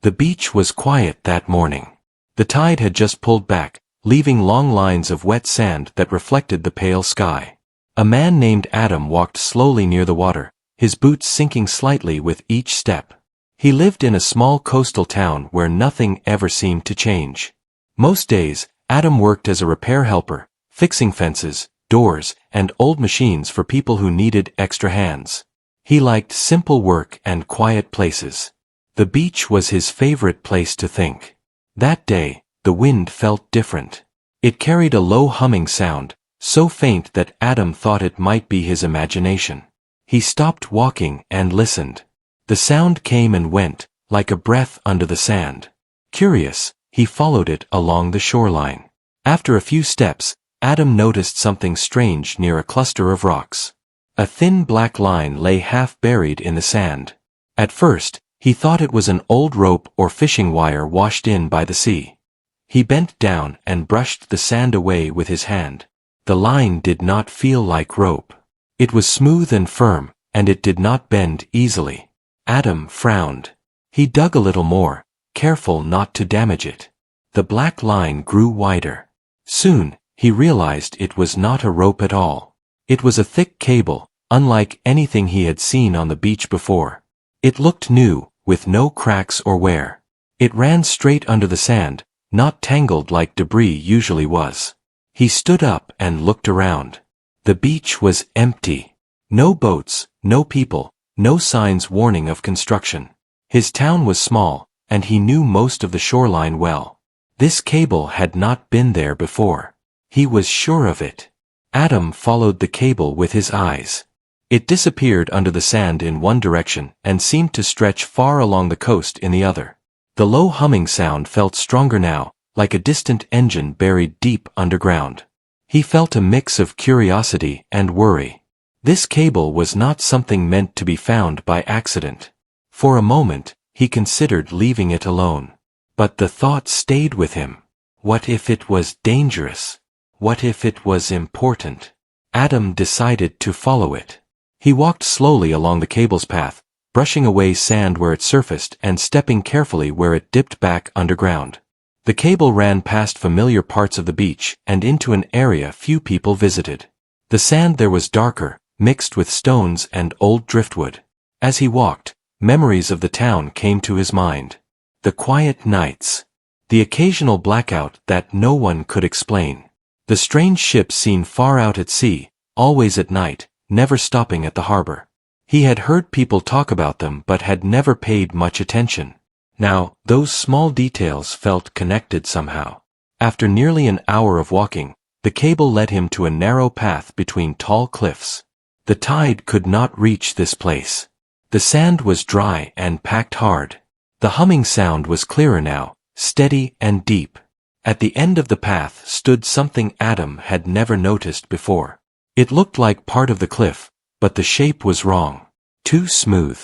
The beach was quiet that morning. The tide had just pulled back, leaving long lines of wet sand that reflected the pale sky. A man named Adam walked slowly near the water, his boots sinking slightly with each step. He lived in a small coastal town where nothing ever seemed to change. Most days, Adam worked as a repair helper, fixing fences, doors, and old machines for people who needed extra hands. He liked simple work and quiet places. The beach was his favorite place to think. That day, the wind felt different. It carried a low humming sound, so faint that Adam thought it might be his imagination. He stopped walking and listened. The sound came and went, like a breath under the sand. Curious, he followed it along the shoreline. After a few steps, Adam noticed something strange near a cluster of rocks. A thin black line lay half buried in the sand. At first, he thought it was an old rope or fishing wire washed in by the sea. He bent down and brushed the sand away with his hand. The line did not feel like rope. It was smooth and firm, and it did not bend easily. Adam frowned. He dug a little more, careful not to damage it. The black line grew wider. Soon, he realized it was not a rope at all. It was a thick cable, unlike anything he had seen on the beach before. It looked new, with no cracks or wear. It ran straight under the sand, not tangled like debris usually was. He stood up and looked around. The beach was empty. No boats, no people, no signs warning of construction. His town was small, and he knew most of the shoreline well. This cable had not been there before. He was sure of it. Adam followed the cable with his eyes. It disappeared under the sand in one direction and seemed to stretch far along the coast in the other. The low humming sound felt stronger now, like a distant engine buried deep underground. He felt a mix of curiosity and worry. This cable was not something meant to be found by accident. For a moment, he considered leaving it alone. But the thought stayed with him. What if it was dangerous? What if it was important? Adam decided to follow it. He walked slowly along the cable's path, brushing away sand where it surfaced and stepping carefully where it dipped back underground. The cable ran past familiar parts of the beach and into an area few people visited. The sand there was darker, mixed with stones and old driftwood. As he walked, memories of the town came to his mind. The quiet nights. The occasional blackout that no one could explain. The strange ships seen far out at sea, always at night, never stopping at the harbor. He had heard people talk about them but had never paid much attention. Now, those small details felt connected somehow. After nearly an hour of walking, the cable led him to a narrow path between tall cliffs. The tide could not reach this place. The sand was dry and packed hard. The humming sound was clearer now, steady and deep. At the end of the path stood something Adam had never noticed before. It looked like part of the cliff, but the shape was wrong. Too smooth.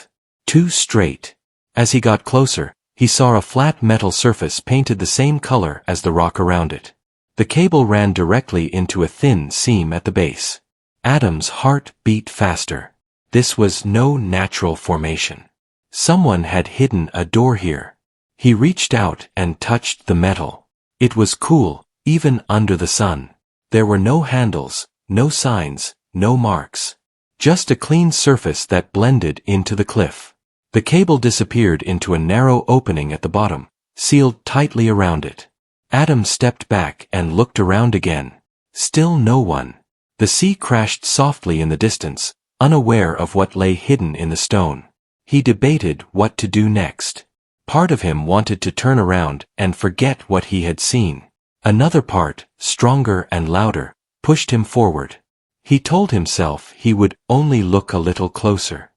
Too straight. As he got closer, he saw a flat metal surface painted the same color as the rock around it. The cable ran directly into a thin seam at the base. Adam's heart beat faster. This was no natural formation. Someone had hidden a door here. He reached out and touched the metal. It was cool, even under the sun. There were no handles, no signs, no marks. Just a clean surface that blended into the cliff. The cable disappeared into a narrow opening at the bottom, sealed tightly around it. Adam stepped back and looked around again. Still no one. The sea crashed softly in the distance, unaware of what lay hidden in the stone. He debated what to do next. Part of him wanted to turn around and forget what he had seen. Another part, stronger and louder, pushed him forward. He told himself he would only look a little closer.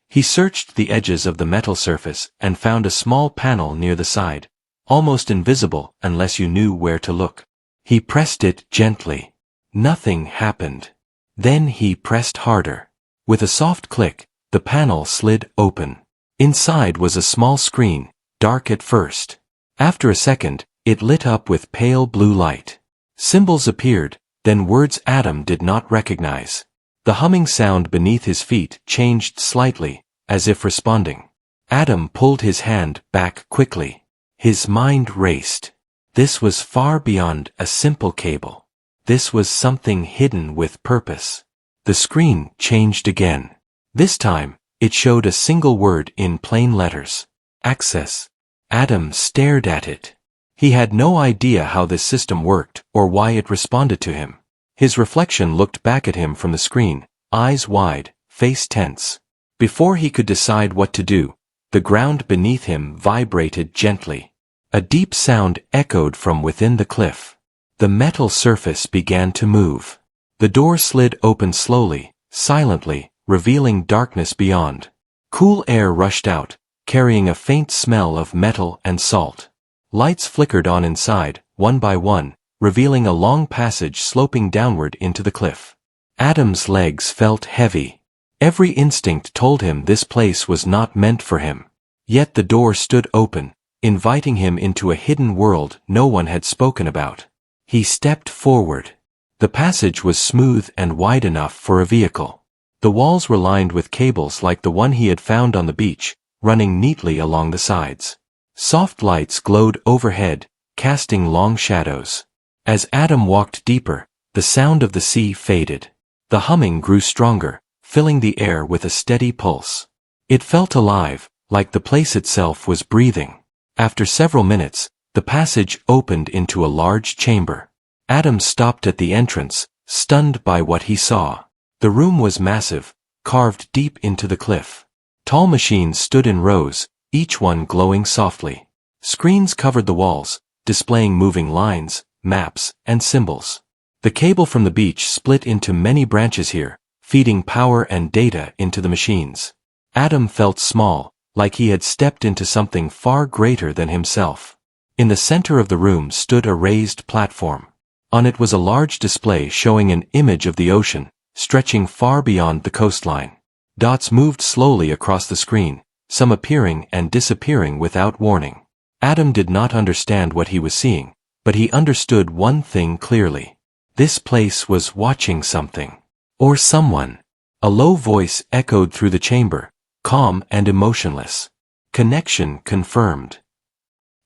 He searched the edges of the metal surface and found a small panel near the side, almost invisible unless you knew where to look. He pressed it gently. Nothing happened. Then he pressed harder. With a soft click, the panel slid open. Inside was a small screen, dark at first. After a second, it lit up with pale blue light. Symbols appeared, then words Adam did not recognize. The humming sound beneath his feet changed slightly, as if responding. Adam pulled his hand back quickly. His mind raced. This was far beyond a simple cable. This was something hidden with purpose. The screen changed again. This time, it showed a single word in plain letters. Access. Adam stared at it. He had no idea how this system worked or why it responded to him. His reflection looked back at him from the screen, eyes wide, face tense. Before he could decide what to do, the ground beneath him vibrated gently. A deep sound echoed from within the cliff. The metal surface began to move. The door slid open slowly, silently, revealing darkness beyond. Cool air rushed out, carrying a faint smell of metal and salt. Lights flickered on inside, one by one, revealing a long passage sloping downward into the cliff. Adam's legs felt heavy. Every instinct told him this place was not meant for him. Yet the door stood open, inviting him into a hidden world no one had spoken about. He stepped forward. The passage was smooth and wide enough for a vehicle. The walls were lined with cables like the one he had found on the beach, running neatly along the sides. Soft lights glowed overhead, casting long shadows. As Adam walked deeper, the sound of the sea faded. The humming grew stronger, filling the air with a steady pulse. It felt alive, like the place itself was breathing. After several minutes, the passage opened into a large chamber. Adam stopped at the entrance, stunned by what he saw. The room was massive, carved deep into the cliff. Tall machines stood in rows, each one glowing softly. Screens covered the walls, displaying moving lines, maps, and symbols. The cable from the beach split into many branches here, feeding power and data into the machines. Adam felt small, like he had stepped into something far greater than himself. In the center of the room stood a raised platform. On it was a large display showing an image of the ocean, stretching far beyond the coastline. Dots moved slowly across the screen, some appearing and disappearing without warning. Adam did not understand what he was seeing, but he understood one thing clearly. This place was watching something. Or someone. A low voice echoed through the chamber, calm and emotionless. Connection confirmed.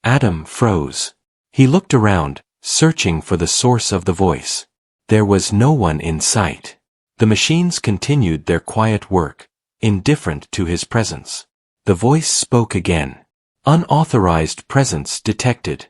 Adam froze. He looked around, searching for the source of the voice. There was no one in sight. The machines continued their quiet work, indifferent to his presence. The voice spoke again. Unauthorized presence detected.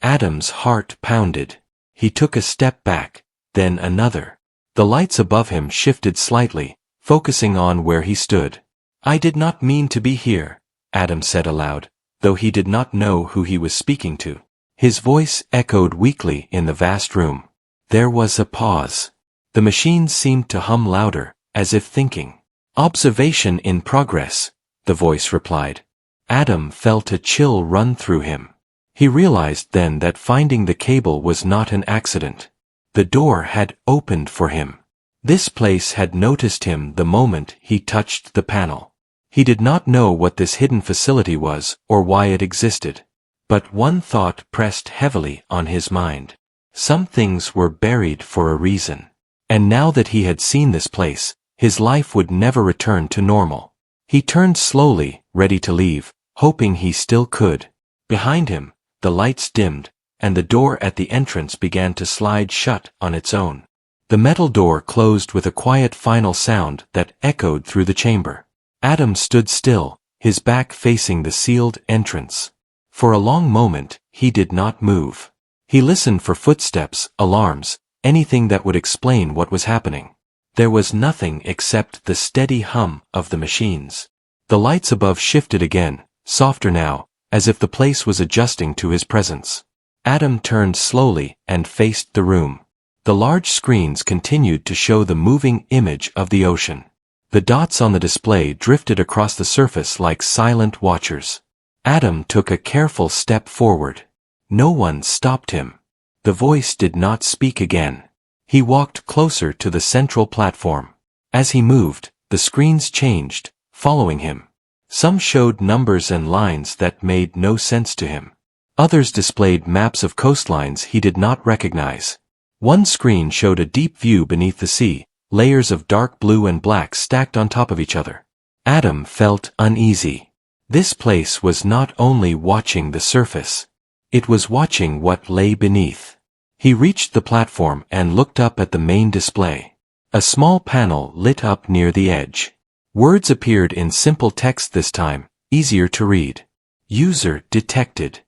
Adam's heart pounded. He took a step back, then another. The lights above him shifted slightly, focusing on where he stood. "I did not mean to be here," Adam said aloud, though he did not know who he was speaking to. His voice echoed weakly in the vast room. There was a pause. The machines seemed to hum louder, as if thinking. "Observation in progress," the voice replied. Adam felt a chill run through him. He realized then that finding the cable was not an accident. The door had opened for him. This place had noticed him the moment he touched the panel. He did not know what this hidden facility was or why it existed. But one thought pressed heavily on his mind. Some things were buried for a reason. And now that he had seen this place, his life would never return to normal. He turned slowly, ready to leave, hoping he still could. Behind him, the lights dimmed, and the door at the entrance began to slide shut on its own. The metal door closed with a quiet final sound that echoed through the chamber. Adam stood still, his back facing the sealed entrance. For a long moment, he did not move. He listened for footsteps, alarms, anything that would explain what was happening. There was nothing except the steady hum of the machines. The lights above shifted again, softer now, as if the place was adjusting to his presence. Adam turned slowly and faced the room. The large screens continued to show the moving image of the ocean. The dots on the display drifted across the surface like silent watchers. Adam took a careful step forward. No one stopped him. The voice did not speak again. He walked closer to the central platform. As he moved, the screens changed, following him. Some showed numbers and lines that made no sense to him. Others displayed maps of coastlines he did not recognize. One screen showed a deep view beneath the sea, layers of dark blue and black stacked on top of each other. Adam felt uneasy. This place was not only watching the surface. It was watching what lay beneath. He reached the platform and looked up at the main display. A small panel lit up near the edge. Words appeared in simple text this time, easier to read. User detected.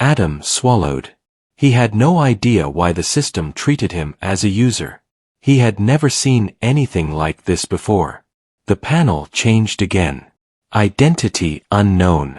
Adam swallowed. He had no idea why the system treated him as a user. He had never seen anything like this before. The panel changed again. Identity unknown.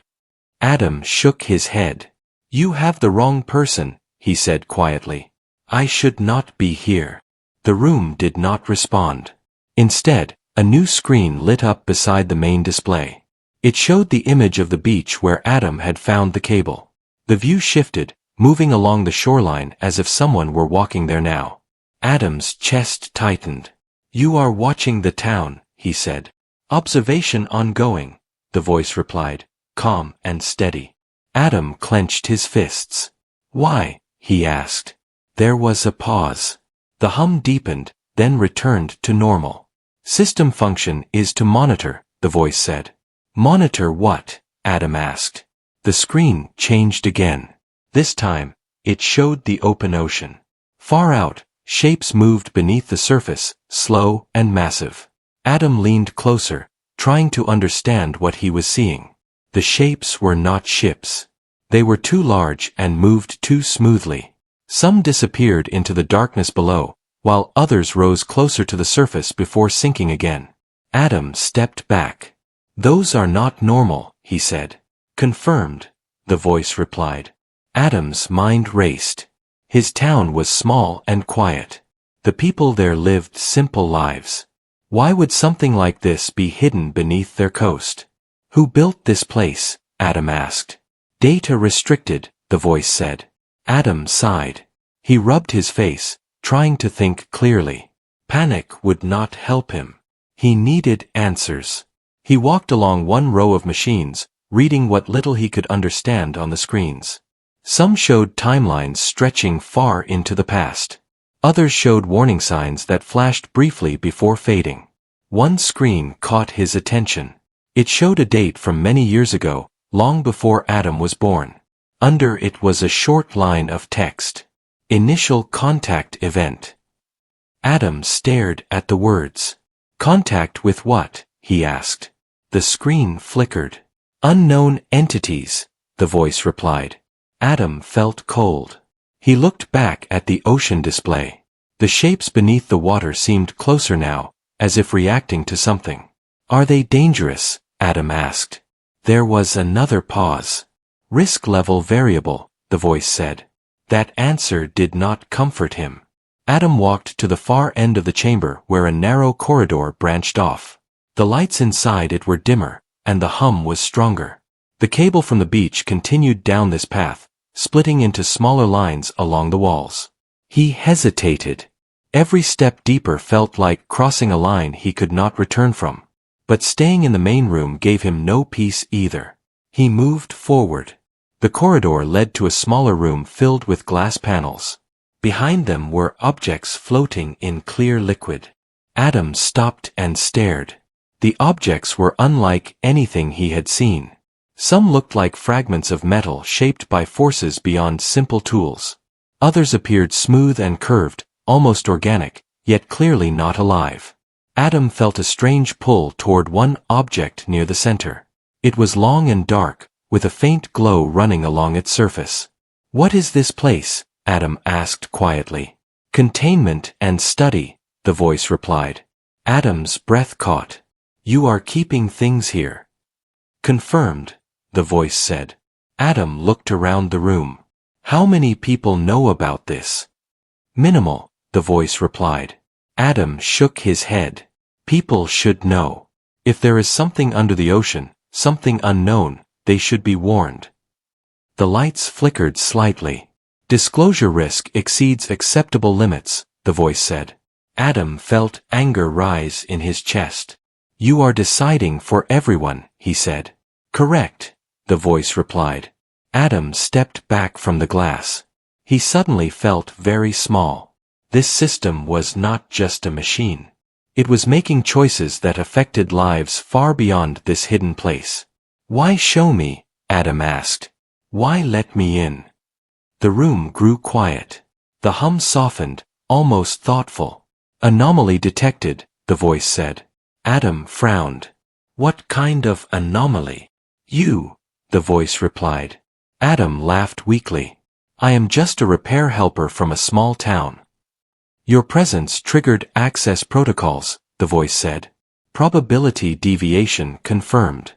Adam shook his head. You have the wrong person, he said quietly. I should not be here. The room did not respond. Instead, a new screen lit up beside the main display. It showed the image of the beach where Adam had found the cable. The view shifted, moving along the shoreline as if someone were walking there now. Adam's chest tightened. You are watching the town, he said. Observation ongoing, the voice replied, calm and steady. Adam clenched his fists. Why? He asked. There was a pause. The hum deepened, then returned to normal. System function is to monitor, the voice said. Monitor what? Adam asked. The screen changed again. This time, it showed the open ocean. Far out, shapes moved beneath the surface, slow and massive. Adam leaned closer, trying to understand what he was seeing. The shapes were not ships. They were too large and moved too smoothly. Some disappeared into the darkness below, while others rose closer to the surface before sinking again. Adam stepped back. Those are not normal, he said. Confirmed, the voice replied. Adam's mind raced. His town was small and quiet. The people there lived simple lives. Why would something like this be hidden beneath their coast? Who built this place? Adam asked. Data restricted, the voice said. Adam sighed. He rubbed his face, trying to think clearly. Panic would not help him. He needed answers. He walked along one row of machines, reading what little he could understand on the screens. Some showed timelines stretching far into the past. Others showed warning signs that flashed briefly before fading. One screen caught his attention. It showed a date from many years ago, long before Adam was born. Under it was a short line of text. Initial contact event. Adam stared at the words. Contact with what? He asked. The screen flickered. Unknown entities, the voice replied. Adam felt cold. He looked back at the ocean display. The shapes beneath the water seemed closer now, as if reacting to something. Are they dangerous? Adam asked. There was another pause. Risk level variable, the voice said. That answer did not comfort him. Adam walked to the far end of the chamber where a narrow corridor branched off. The lights inside it were dimmer, and the hum was stronger. The cable from the beach continued down this path, splitting into smaller lines along the walls. He hesitated. Every step deeper felt like crossing a line he could not return from. But staying in the main room gave him no peace either. He moved forward. The corridor led to a smaller room filled with glass panels. Behind them were objects floating in clear liquid. Adam stopped and stared. The objects were unlike anything he had seen. Some looked like fragments of metal shaped by forces beyond simple tools. Others appeared smooth and curved, almost organic, yet clearly not alive. Adam felt a strange pull toward one object near the center. It was long and dark, with a faint glow running along its surface. What is this place? Adam asked quietly. Containment and study, the voice replied. Adam's breath caught. You are keeping things here. Confirmed, the voice said. Adam looked around the room. How many people know about this? Minimal, the voice replied. Adam shook his head. People should know. If there is something under the ocean, something unknown, they should be warned. The lights flickered slightly. Disclosure risk exceeds acceptable limits, the voice said. Adam felt anger rise in his chest. You are deciding for everyone, he said. Correct, the voice replied. Adam stepped back from the glass. He suddenly felt very small. This system was not just a machine. It was making choices that affected lives far beyond this hidden place. Why show me? Adam asked. Why let me in? The room grew quiet. The hum softened, almost thoughtful. Anomaly detected, the voice said. Adam frowned. What kind of anomaly? You, the voice replied. Adam laughed weakly. I am just a repair helper from a small town. Your presence triggered access protocols, the voice said. Probability deviation confirmed.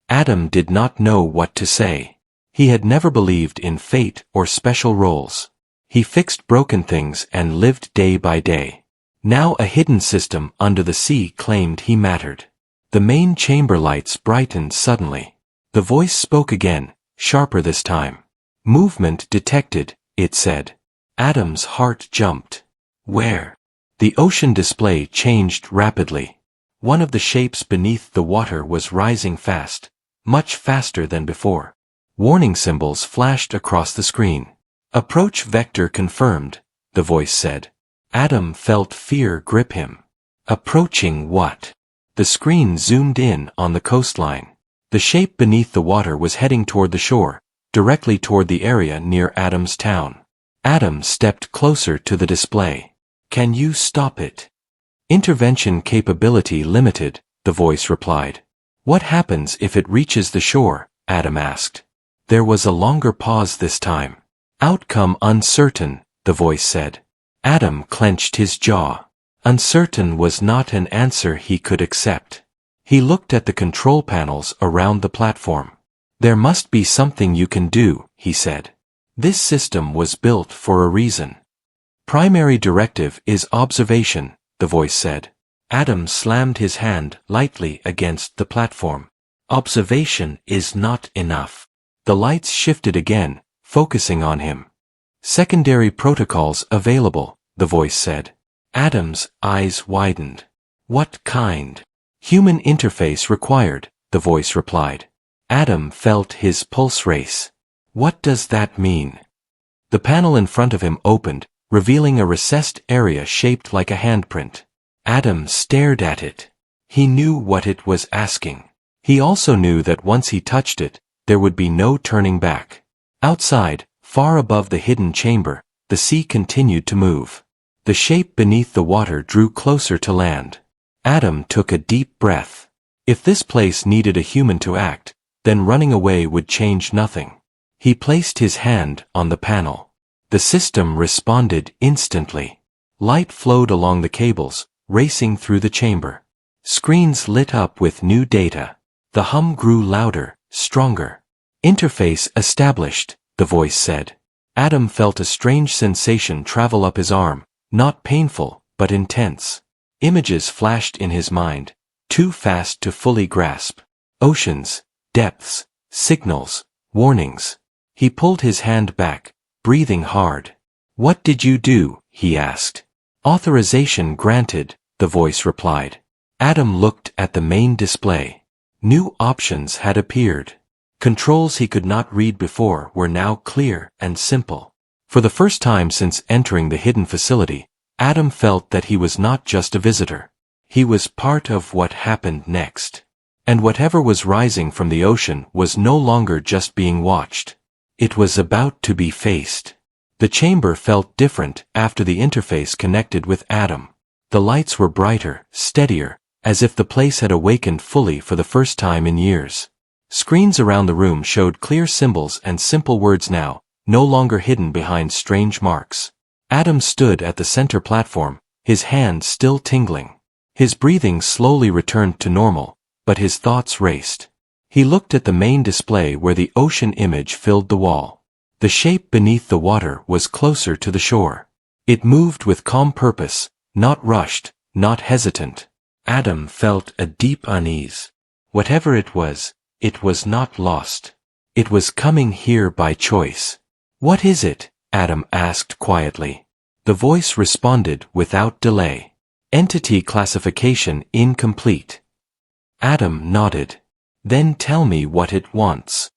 Adam did not know what to say. He had never believed in fate or special roles. He fixed broken things and lived day by day. Now a hidden system under the sea claimed he mattered. The main chamber lights brightened suddenly. The voice spoke again, sharper this time. Movement detected, it said. Adam's heart jumped. Where? The ocean display changed rapidly. One of the shapes beneath the water was rising fast, much faster than before. Warning symbols flashed across the screen. Approach vector confirmed, the voice said. Adam felt fear grip him. Approaching what? The screen zoomed in on the coastline. The shape beneath the water was heading toward the shore, directly toward the area near Adam's town. Adam stepped closer to the display. Can you stop it? Intervention capability limited, the voice replied. What happens if it reaches the shore? Adam asked. There was a longer pause this time. Outcome uncertain, the voice said. Adam clenched his jaw. Uncertain was not an answer he could accept. He looked at the control panels around the platform. There must be something you can do, he said. This system was built for a reason. Primary directive is observation, the voice said. Adam slammed his hand lightly against the platform. Observation is not enough. The lights shifted again, focusing on him. Secondary protocols available, the voice said. Adam's eyes widened. What kind? Human interface required, the voice replied. Adam felt his pulse race. What does that mean? The panel in front of him opened, revealing a recessed area shaped like a handprint. Adam stared at it. He knew what it was asking. He also knew that once he touched it, there would be no turning back. Outside, far above the hidden chamber, the sea continued to move. The shape beneath the water drew closer to land. Adam took a deep breath. If this place needed a human to act, then running away would change nothing. He placed his hand on the panel. The system responded instantly. Light flowed along the cables, racing through the chamber. Screens lit up with new data. The hum grew louder, stronger. Interface established, the voice said. Adam felt a strange sensation travel up his arm, not painful, but intense. Images flashed in his mind, too fast to fully grasp. Oceans, depths, signals, warnings. He pulled his hand back, breathing hard. What did you do? He asked. Authorization granted, the voice replied. Adam looked at the main display. New options had appeared. Controls he could not read before were now clear and simple. For the first time since entering the hidden facility, Adam felt that he was not just a visitor. He was part of what happened next. And whatever was rising from the ocean was no longer just being watched. It was about to be faced. The chamber felt different after the interface connected with Adam. The lights were brighter, steadier, as if the place had awakened fully for the first time in years. Screens around the room showed clear symbols and simple words now, no longer hidden behind strange marks. Adam stood at the center platform, his hand still tingling. His breathing slowly returned to normal, but his thoughts raced. He looked at the main display where the ocean image filled the wall. The shape beneath the water was closer to the shore. It moved with calm purpose, not rushed, not hesitant. Adam felt a deep unease. Whatever it was not lost. It was coming here by choice. What is it? Adam asked quietly. The voice responded without delay. Entity classification incomplete. Adam nodded. Then tell me what it wants.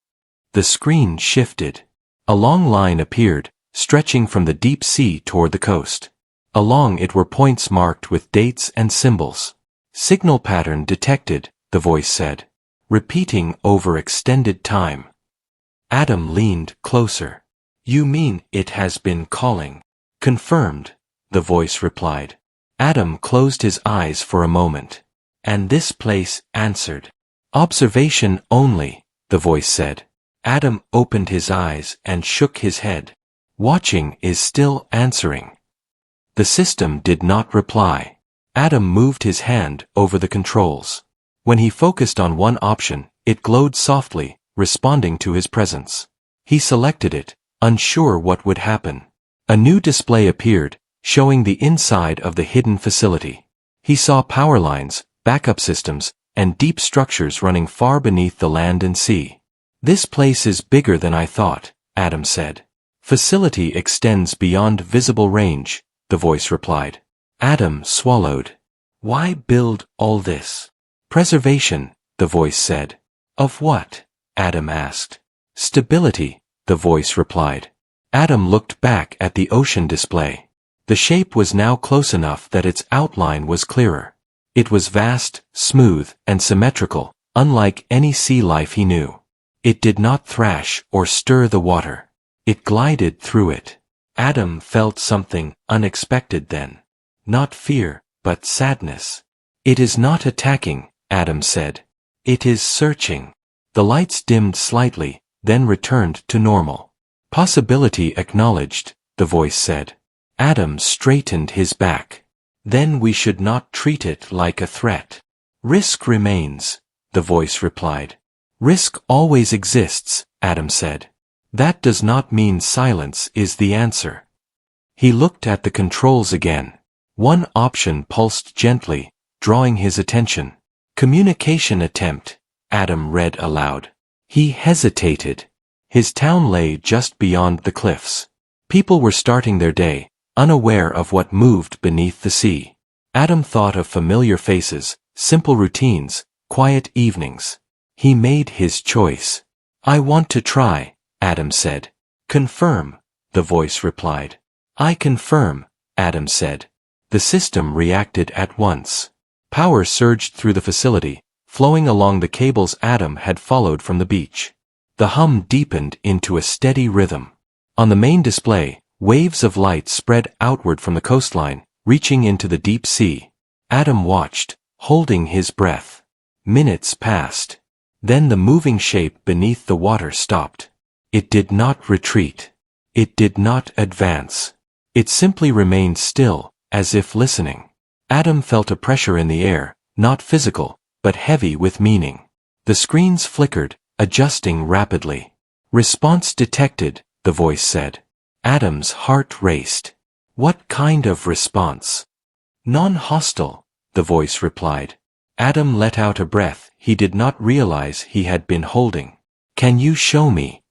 The screen shifted. A long line appeared, stretching from the deep sea toward the coast. Along it were points marked with dates and symbols. Signal pattern detected, the voice said. repeating over extended time. Adam leaned closer. You mean it has been calling? Confirmed, the voice replied. Adam closed his eyes for a moment. And this place answered. Observation only, the voice said. Adam opened his eyes and shook his head. Watching is still answering. The system did not reply. Adam moved his hand over the controls. When he focused on one option, it glowed softly, responding to his presence. He selected it, unsure what would happen. A new display appeared, showing the inside of the hidden facility. He saw power lines, backup systems, and deep structures running far beneath the land and sea. This place is bigger than I thought, Adam said. Facility extends beyond visible range, the voice replied. Adam swallowed. Why build all this? Preservation, the voice said. Of what? Adam asked. Stability, the voice replied. Adam looked back at the ocean display. The shape was now close enough that its outline was clearer. It was vast, smooth, and symmetrical, unlike any sea life he knew. It did not thrash or stir the water. It glided through it. Adam felt something unexpected then. Not fear, but sadness. It is not attacking, Adam said. It is searching. The lights dimmed slightly, then returned to normal. Possibility acknowledged, the voice said. Adam straightened his back. Then we should not treat it like a threat. Risk remains, the voice replied. Risk always exists, Adam said. That does not mean silence is the answer. He looked at the controls again. One option pulsed gently, drawing his attention. Communication attempt, Adam read aloud. He hesitated. His town lay just beyond the cliffs. People were starting their day, unaware of what moved beneath the sea. Adam thought of familiar faces, simple routines, quiet evenings. He made his choice. I want to try, Adam said. Confirm, the voice replied. I confirm, Adam said. The system reacted at once. Power surged through the facility, flowing along the cables Adam had followed from the beach. The hum deepened into a steady rhythm. On the main display, waves of light spread outward from the coastline, reaching into the deep sea. Adam watched, holding his breath. Minutes passed. Then the moving shape beneath the water stopped. It did not retreat. It did not advance. It simply remained still, as if listening. Adam felt a pressure in the air, not physical, but heavy with meaning. The screens flickered, adjusting rapidly. Response detected, the voice said. Adam's heart raced. What kind of response? Non-hostile, the voice replied. Adam let out a breath he did not realize he had been holding. Can you show me?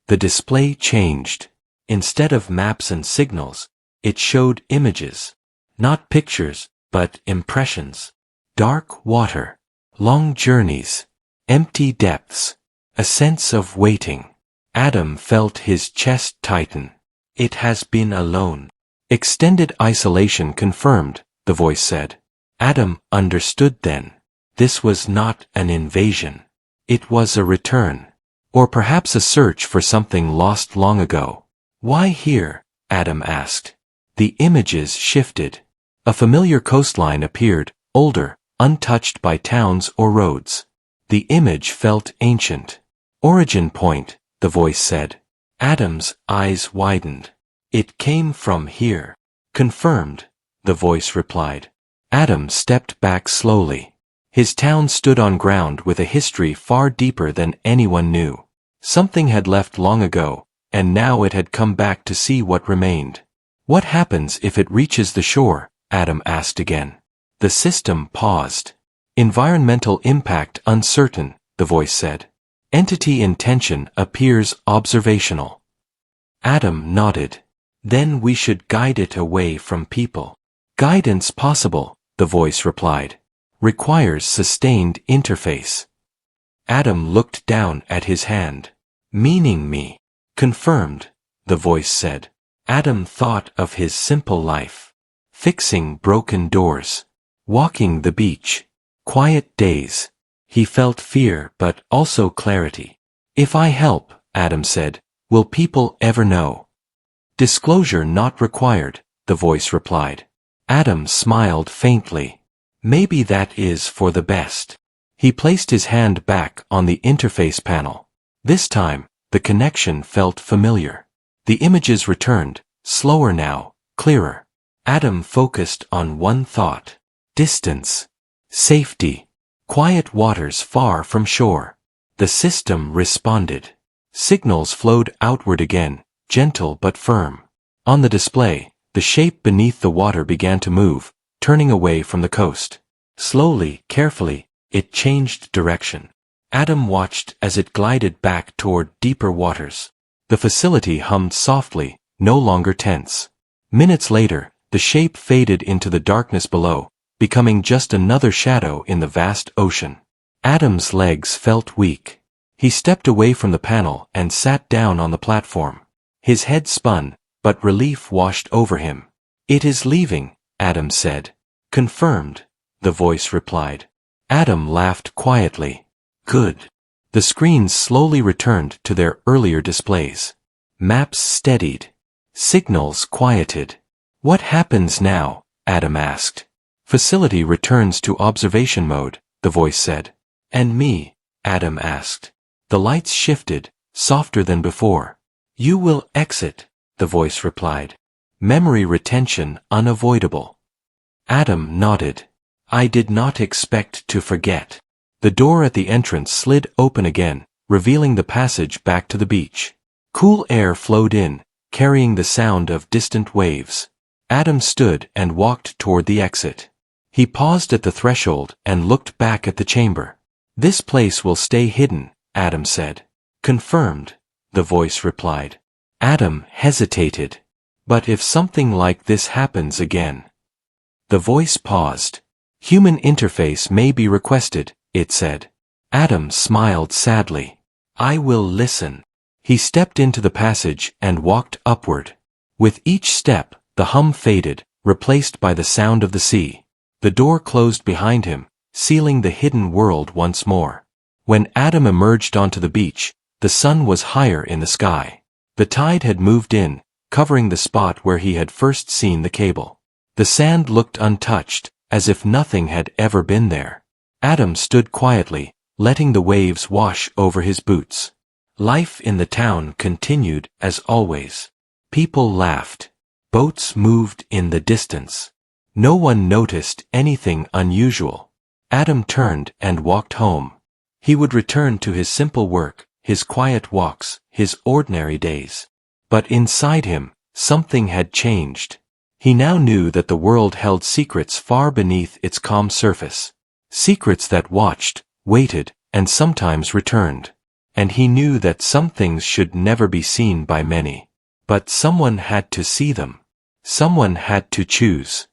The display changed. Instead of maps and signals, it showed images. Not pictures, but impressions. Dark water. Long journeys. Empty depths. A sense of waiting. Adam felt his chest tighten. It has been alone. Extended isolation confirmed, the voice said. Adam understood then. This was not an invasion. It was a return. Or perhaps a search for something lost long ago. Why here? Adam asked. The images shifted. A familiar coastline appeared, older, untouched by towns or roads. The image felt ancient. Origin point, the voice said. Adam's eyes widened. It came from here. Confirmed, the voice replied. Adam stepped back slowly. His town stood on ground with a history far deeper than anyone knew. Something had left long ago, and now it had come back to see what remained. What happens if it reaches the shore? Adam asked again. The system paused. Environmental impact uncertain, the voice said. Entity intention appears observational. Adam nodded. Then we should guide it away from people. Guidance possible, the voice replied. Requires sustained interface. Adam looked down at his hand. Meaning me. Confirmed, the voice said. Adam thought of his simple life. Fixing broken doors. Walking the beach. Quiet days. He felt fear but also clarity. "If I help," Adam said, "will people ever know?" "Disclosure not required," the voice replied. Adam smiled faintly. "Maybe that is for the best." He placed his hand back on the interface panel. This time, the connection felt familiar. The images returned, slower now, clearer. Adam focused on one thought: distance, safety, quiet waters far from shore. The system responded. Signals flowed outward again, gentle but firm. On the display, the shape beneath the water began to move, turning away from the coast. Slowly, carefully, it changed direction. Adam watched as it glided back toward deeper waters. The facility hummed softly, no longer tense. Minutes later, the shape faded into the darkness below, becoming just another shadow in the vast ocean. Adam's legs felt weak. He stepped away from the panel and sat down on the platform. His head spun, but relief washed over him. "It is leaving," Adam said. "Confirmed," the voice replied. Adam laughed quietly. "Good." The screens slowly returned to their earlier displays. Maps steadied. Signals quieted. "What happens now?" Adam asked. "Facility returns to observation mode," the voice said. "And me?" Adam asked. The lights shifted, softer than before. "You will exit," the voice replied. "Memory retention unavoidable." Adam nodded. "I did not expect to forget." The door at the entrance slid open again, revealing the passage back to the beach. Cool air flowed in, carrying the sound of distant waves. Adam stood and walked toward the exit. He paused at the threshold and looked back at the chamber. "This place will stay hidden," Adam said. "Confirmed," the voice replied. Adam hesitated. "But if something like this happens again?" The voice paused. "Human interface may be requested," it said. Adam smiled sadly. "I will listen." He stepped into the passage and walked upward. With each step, the hum faded, replaced by the sound of the sea. The door closed behind him, sealing the hidden world once more. When Adam emerged onto the beach, the sun was higher in the sky. The tide had moved in, covering the spot where he had first seen the cable. The sand looked untouched, as if nothing had ever been there. Adam stood quietly, letting the waves wash over his boots. Life in the town continued as always. People laughed. Boats moved in the distance. No one noticed anything unusual. Adam turned and walked home. He would return to his simple work, his quiet walks, his ordinary days. But inside him, something had changed. He now knew that the world held secrets far beneath its calm surface. Secrets that watched, waited, and sometimes returned. And he knew that some things should never be seen by many. But someone had to see them. Someone had to choose.